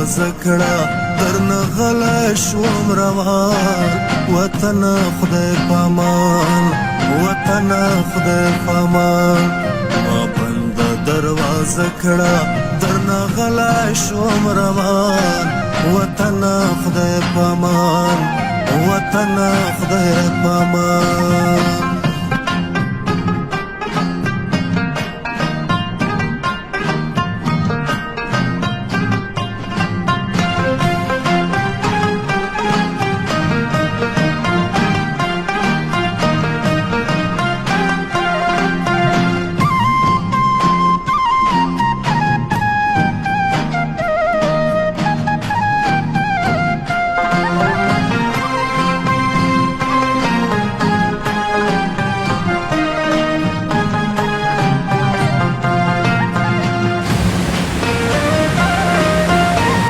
دروازه کړه درنه غلی شوم روان وطن خدای پامان وطن خدای پامان ما بنده دروازه کړه درنه غلی شوم روان وطن خدای پامان وطن خدای پامان